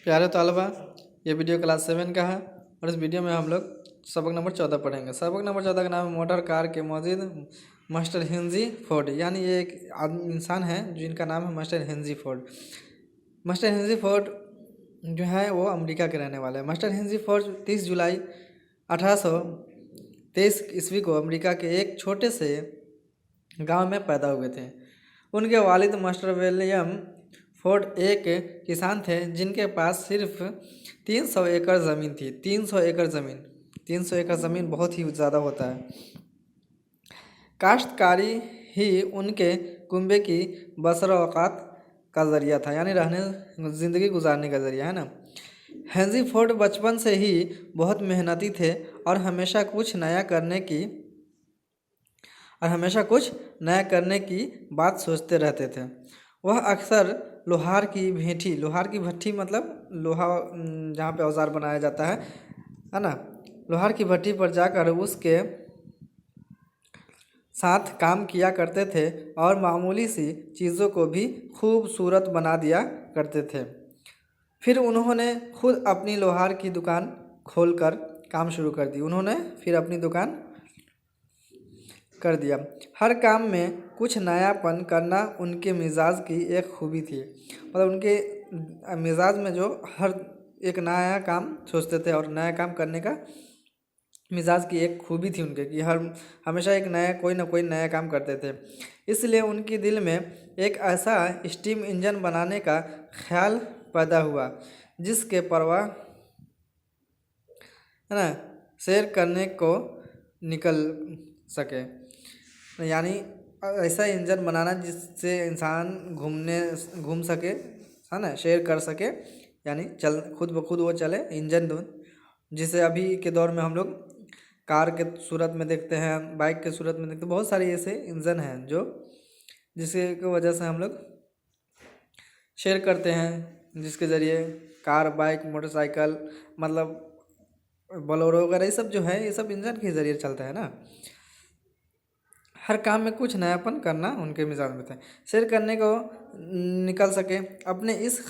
प्यारे तलबा, ये वीडियो क्लास 7 का है और इस वीडियो में हम लोग सबक नंबर 14 पढ़ेंगे। सबक नंबर 14 का नाम है मोटर कार के मौजूद मास्टर हेनरी फोर्ड। यानी ये एक इंसान है जिनका नाम है master Henry Ford. Master Henry Ford जो है वो अमेरिका के रहने वाले हैं। मास्टर हेनरी फोर्ड 30 जुलाई 1823 ईस्वी को अमेरिका के एक छोटे से गांव में पैदा हुए थे। उनके वालिद मास्टर विलियम फोर्ड एक किसान थे जिनके पास सिर्फ 300 एकड़ ज़मीन थी। 300 एकड़ ज़मीन बहुत ही ज़्यादा होता है। काश्तकारी ही उनके कुंबे की बसर औकात का ज़रिया था, यानी रहने ज़िंदगी गुजारने का ज़रिया है ना। हेनरी फोर्ड बचपन से ही बहुत मेहनती थे और हमेशा कुछ नया करने की बात सोचते रहते थे। वह अक्सर लोहार की भट्ठी मतलब लोहा जहाँ पे औजार बनाया जाता है ना, लोहार की भट्ठी पर जाकर उसके साथ काम किया करते थे और मामूली सी चीज़ों को भी खूबसूरत बना दिया करते थे। फिर उन्होंने खुद अपनी लोहार की दुकान खोलकर काम शुरू कर दी। कर दिया। हर काम में कुछ नयापन करना उनके मिजाज की एक खूबी थी। मतलब उनके मिजाज में जो हर एक नया काम सोचते थे और नया काम करने का मिजाज की एक खूबी थी उनके कि हमेशा कोई ना कोई नया काम करते थे। इसलिए उनके दिल में एक ऐसा स्टीम इंजन बनाने का ख्याल पैदा हुआ जिसके परवाह है ना सैर करने को निकल सके। यानी ऐसा इंजन बनाना जिससे इंसान घूम सके, है ना, शेयर कर सके, यानी खुद ब खुद वो चले इंजन दो, जिसे अभी के दौर में हम लोग कार के सूरत में देखते हैं, बाइक के सूरत में देखते हैं। बहुत सारे ऐसे इंजन हैं जिसके वजह से हम लोग शेयर करते हैं, जिसके ज़रिए कार, बाइक, मोटरसाइकिल, मतलब बोलेरो वगैरह ये सब जो है ये सब इंजन के ज़रिए चलता है ना। हर काम में कुछ नयापन करना उनके मिजाज में था, शेयर करने को निकल सके। अपने इस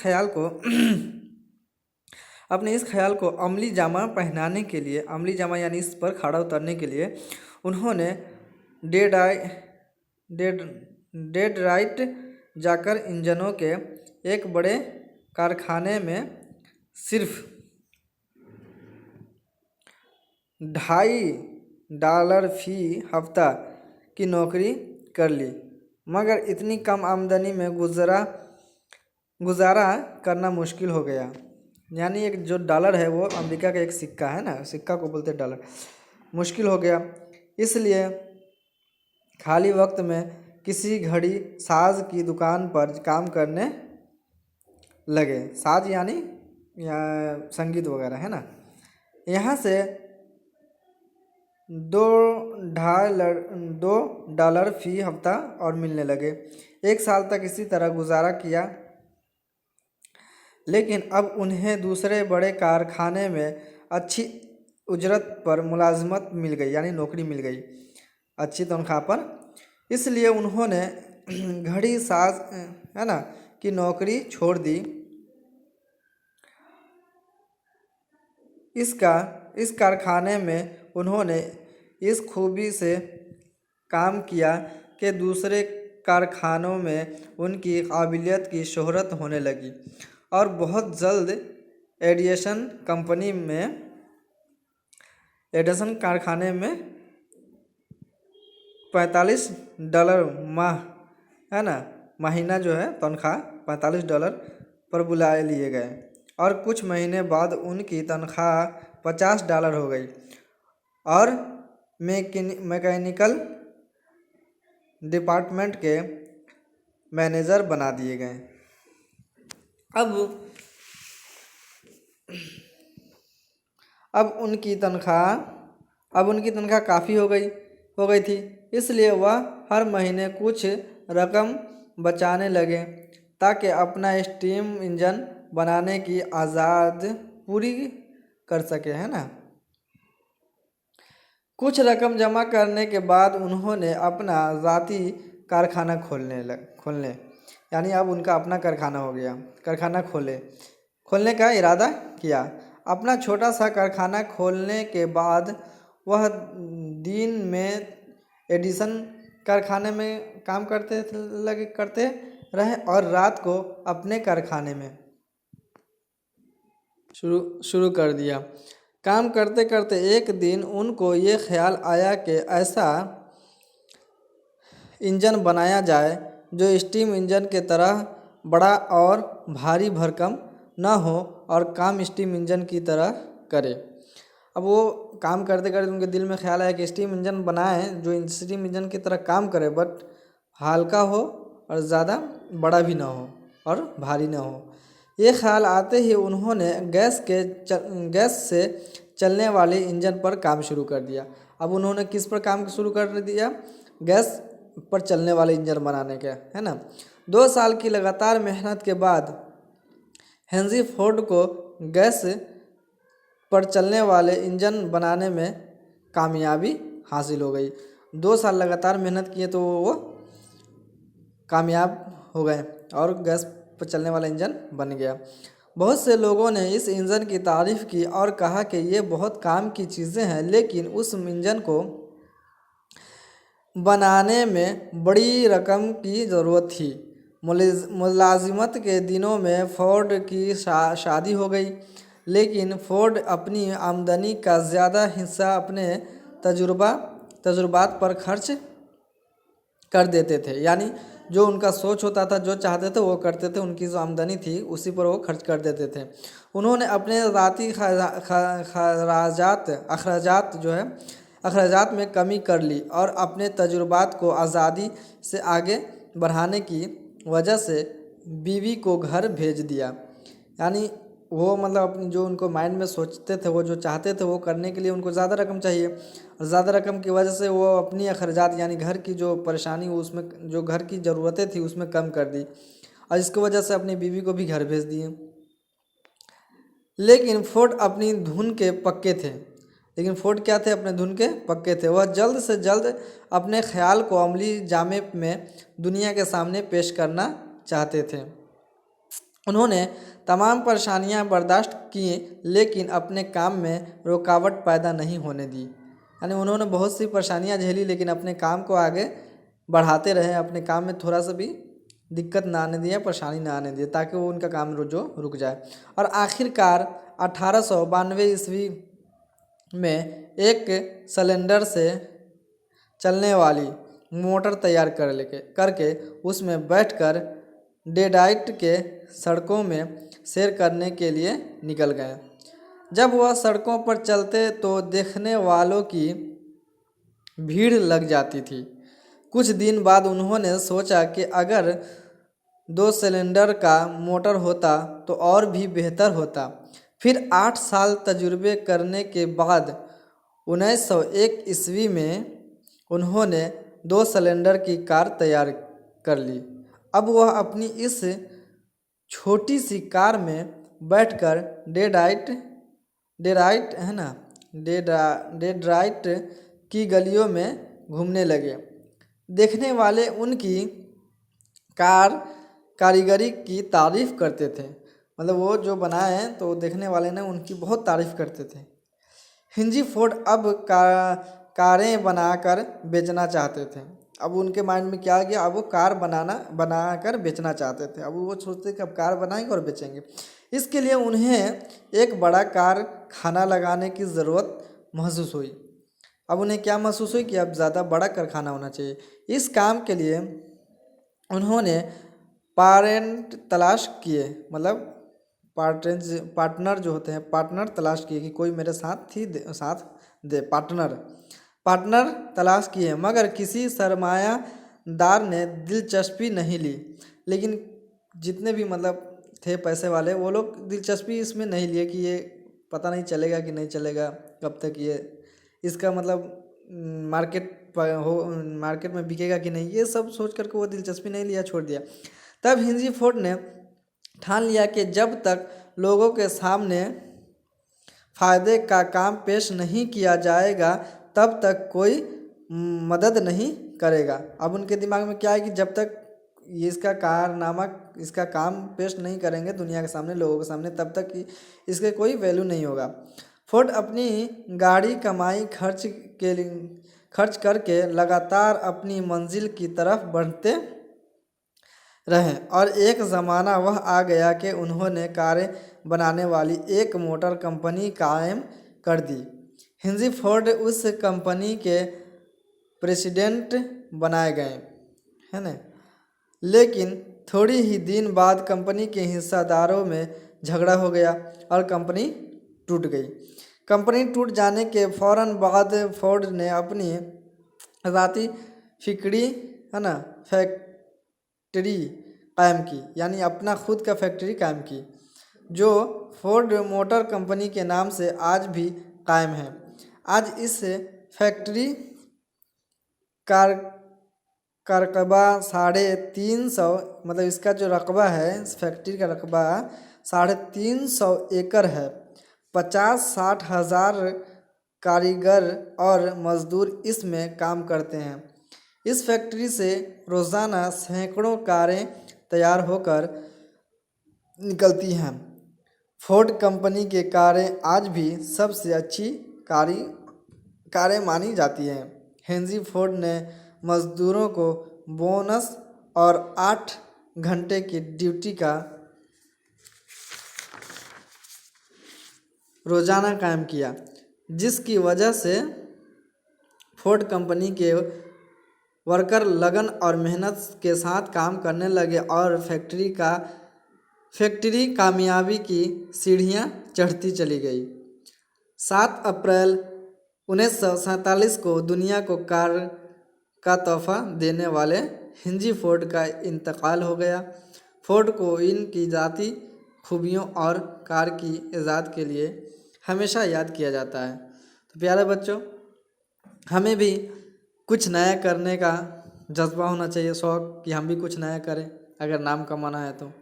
ख्याल को अमली जामा पहनाने के लिए, अमली जामा यानी इस पर खड़ा उतरने के लिए उन्होंने डेट्रॉइट जाकर इंजनों के एक बड़े कारखाने में सिर्फ $2.5 फी हफ्ता की नौकरी कर ली, मगर इतनी कम आमदनी में गुजारा करना मुश्किल हो गया। यानी एक जो डॉलर है वो अमेरिका का एक सिक्का है ना, सिक्का को बोलते हैं डॉलर, मुश्किल हो गया। इसलिए खाली वक्त में किसी घड़ी साज की दुकान पर काम करने लगे। साज यानी संगीत वगैरह है ना। यहाँ से $2 फी हफ्ता और मिलने लगे। 1 साल तक इसी तरह गुजारा किया, लेकिन अब उन्हें दूसरे बड़े कारखाने में अच्छी उजरत पर मुलाजमत मिल गई, यानी नौकरी मिल गई अच्छी तनख्वाह पर। इसलिए उन्होंने घड़ी साज है ना की नौकरी छोड़ दी। इस कारखाने में उन्होंने इस खूबी से काम किया कि दूसरे कारखानों में उनकी काबिलियत की शोहरत होने लगी और बहुत जल्द एडिसन कारखाने में $45 माह है ना महीना जो है तनख्वाह $45 पर बुला लिए गए और कुछ महीने बाद उनकी तनख्वाह $50 हो गई और मैकेनिकल डिपार्टमेंट के मैनेजर बना दिए गए। अब उनकी तनख्वाह काफ़ी हो गई थी। इसलिए वह हर महीने कुछ रकम बचाने लगे ताकि अपना स्टीम इंजन बनाने की आज़ाद पूरी कर सके, है ना। कुछ रकम जमा करने के बाद उन्होंने अपना ज़ाती कारखाना खोलने यानी अब उनका अपना कारखाना हो गया, कारखाना खोलने का इरादा किया। अपना छोटा सा कारखाना खोलने के बाद वह दिन में एडिसन कारखाने में काम करते रहे और रात को अपने कारखाने में शुरू शुरू कर दिया। काम करते करते एक दिन उनको ये ख्याल आया कि ऐसा इंजन बनाया जाए जो स्टीम इंजन के तरह बड़ा और भारी भरकम न हो और काम स्टीम इंजन की तरह करे। अब वो काम करते करते उनके दिल में ख्याल आया कि स्टीम इंजन बनाएं जो स्टीम इंजन की तरह काम करे, बट हल्का हो और ज़्यादा बड़ा भी ना हो और भारी ना हो। ये ख्याल आते ही उन्होंने गैस से चलने वाले इंजन पर काम शुरू कर दिया। अब उन्होंने किस पर काम शुरू कर दिया? गैस पर चलने वाले इंजन बनाने के, है ना। 2 साल की लगातार मेहनत के बाद हेनरी फोर्ड को गैस पर चलने वाले इंजन बनाने में कामयाबी हासिल हो गई। 2 साल लगातार मेहनत किए तो वो कामयाब हो गए और गैस पर चलने वाला इंजन बन गया। बहुत से लोगों ने इस इंजन की तारीफ़ की और कहा कि ये बहुत काम की चीज़ें हैं, लेकिन उस इंजन को बनाने में बड़ी रकम की ज़रूरत थी। मुलाजिमत के दिनों में फोर्ड की शादी हो गई, लेकिन फोर्ड अपनी आमदनी का ज़्यादा हिस्सा अपने तजुर्बात पर खर्च कर देते थे। यानी जो उनका सोच होता था, जो चाहते थे वो करते थे, उनकी जो आमदनी थी उसी पर वो खर्च कर देते थे। उन्होंने अपने ज़ाती अखराजात में कमी कर ली और अपने तजुर्बात को आज़ादी से आगे बढ़ाने की वजह से बीवी को घर भेज दिया। यानी वो मतलब अपनी जो उनको माइंड में सोचते थे, वो जो चाहते थे वो करने के लिए उनको ज़्यादा रकम चाहिए, और ज़्यादा रकम की वजह से वो अपनी अखराजात यानी घर की जो परेशानी उसमें जो घर की ज़रूरतें थी उसमें कम कर दी, और इसकी वजह से अपनी बीवी को भी घर भेज दिए। लेकिन फोर्ड अपनी धुन के पक्के थे। अपने धुन के पक्के थे। वह जल्द से जल्द अपने ख्याल को अमली जामे में दुनिया के सामने पेश करना चाहते थे। उन्होंने तमाम परेशानियां बर्दाश्त की, लेकिन अपने काम में रुकावट पैदा नहीं होने दी। यानी उन्होंने बहुत सी परेशानियां झेली, लेकिन अपने काम को आगे बढ़ाते रहे, अपने काम में थोड़ा सा भी दिक्कत ना आने दिया, परेशानी ना आने दिया, ताकि वो उनका काम रुक जाए। और आखिरकार 1892 ईस्वी में एक सिलेंडर से चलने वाली मोटर तैयार करके उसमें बैठकर डेट्रॉइट के सड़कों में सैर करने के लिए निकल गए। जब वह सड़कों पर चलते तो देखने वालों की भीड़ लग जाती थी। कुछ दिन बाद उन्होंने सोचा कि अगर 2 सिलेंडर का मोटर होता तो और भी बेहतर होता। फिर 8 साल तजुर्बे करने के बाद 1901 ईस्वी में उन्होंने 2 सिलेंडर की कार तैयार कर ली। अब वह अपनी इस छोटी सी कार में बैठकर डेट्रॉइट की गलियों में घूमने लगे। देखने वाले उनकी कारीगरी की तारीफ़ करते थे। मतलब वो जो बनाए हैं तो देखने वाले ने उनकी बहुत तारीफ़ करते थे। हेनरी फोर्ड अब कारें बनाकर बेचना चाहते थे। अब उनके माइंड में क्या आ गया? अब वो कार बनाकर बेचना चाहते थे। अब वो सोचते कि अब कार बनाएंगे और बेचेंगे। इसके लिए उन्हें एक बड़ा कारखाना लगाने की ज़रूरत महसूस हुई। अब उन्हें क्या महसूस हुई कि अब ज़्यादा बड़ा कारखाना होना चाहिए। इस काम के लिए उन्होंने पार्टनर जो होते हैं, पार्टनर तलाश किए कि कोई मेरे साथ दे। पार्टनर तलाश किए, मगर किसी सरमायादार ने दिलचस्पी नहीं ली। लेकिन जितने भी मतलब थे पैसे वाले, वो लोग दिलचस्पी इसमें नहीं लिए कि ये पता नहीं चलेगा कि नहीं चलेगा, कब तक ये इसका मतलब मार्केट में बिकेगा कि नहीं, ये सब सोच करके वो दिलचस्पी नहीं लिया, छोड़ दिया। तब हेनरी फोर्ड ने ठान लिया कि जब तक लोगों के सामने फ़ायदे का काम पेश नहीं किया जाएगा तब तक कोई मदद नहीं करेगा। अब उनके दिमाग में क्या है कि जब तक ये इसका कारनामा, इसका काम पेश नहीं करेंगे दुनिया के सामने, लोगों के सामने, तब तक कि इसके कोई वैल्यू नहीं होगा। फोर्ड अपनी गाड़ी कमाई खर्च करके लगातार अपनी मंजिल की तरफ बढ़ते रहे और एक ज़माना वह आ गया कि उन्होंने कारें बनाने वाली एक मोटर कंपनी कायम कर दी। हेनरी फोर्ड उस कंपनी के प्रेसिडेंट बनाए गए, है ना। लेकिन थोड़ी ही दिन बाद कंपनी के हिस्सेदारों में झगड़ा हो गया और कंपनी टूट गई। कंपनी टूट जाने के फौरन बाद फोर्ड ने अपनी राती फिक्री, है ना, फैक्ट्री कायम की, यानी अपना खुद का फैक्ट्री कायम की, जो फोर्ड मोटर कंपनी के नाम से आज भी कायम है। आज इस फैक्ट्री का रकबा 350, मतलब इसका जो रकबा है, इस फैक्ट्री का रकबा 350 एकड़ है। 50-60 हज़ार कारीगर और मजदूर इसमें काम करते हैं। इस फैक्ट्री से रोज़ाना सैकड़ों कारें तैयार होकर निकलती हैं। फोर्ड कंपनी के कारें आज भी सबसे अच्छी कारें मानी जाती हैं। हेनरी फोर्ड ने मजदूरों को बोनस और 8 घंटे की ड्यूटी का रोज़ाना कायम किया, जिसकी वजह से फोर्ड कंपनी के वर्कर लगन और मेहनत के साथ काम करने लगे और फैक्ट्री कामयाबी की सीढ़ियां चढ़ती चली गई। 7 अप्रैल 1947 को दुनिया को कार का तोहफा देने वाले हेनरी फोर्ड का इंतकाल हो गया। फोर्ड को इनकी ज़ाती खूबियों और कार की ईजाद के लिए हमेशा याद किया जाता है। तो प्यारे बच्चों, हमें भी कुछ नया करने का जज्बा होना चाहिए, शौक़ कि हम भी कुछ नया करें अगर नाम कमाना है तो।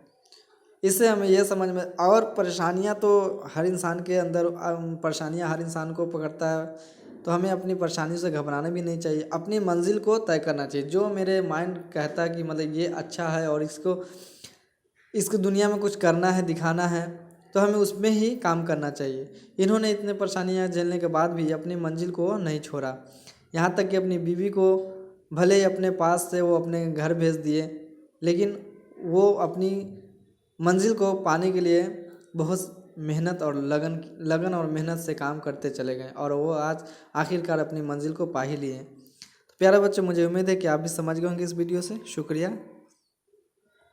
इससे हमें यह समझ में, और परेशानियां तो हर इंसान के अंदर, परेशानियां हर इंसान को पकड़ता है, तो हमें अपनी परेशानी से घबराना भी नहीं चाहिए। अपनी मंजिल को तय करना चाहिए। जो मेरे माइंड कहता है कि मतलब ये अच्छा है और इसको दुनिया में कुछ करना है, दिखाना है, तो हमें उसमें ही काम करना चाहिए। इन्होंने इतने परेशानियां झेलने के बाद भी अपनी मंजिल को नहीं छोड़ा। यहाँ तक कि अपनी बीवी को भले ही अपने पास से वो अपने घर भेज दिए, लेकिन वो अपनी मंजिल को पाने के लिए बहुत मेहनत और लगन और मेहनत से काम करते चले गए और वो आज आखिरकार अपनी मंजिल को पा ही लिए। तो प्यारे बच्चों, मुझे उम्मीद है कि आप भी समझ गए होंगे इस वीडियो से। शुक्रिया।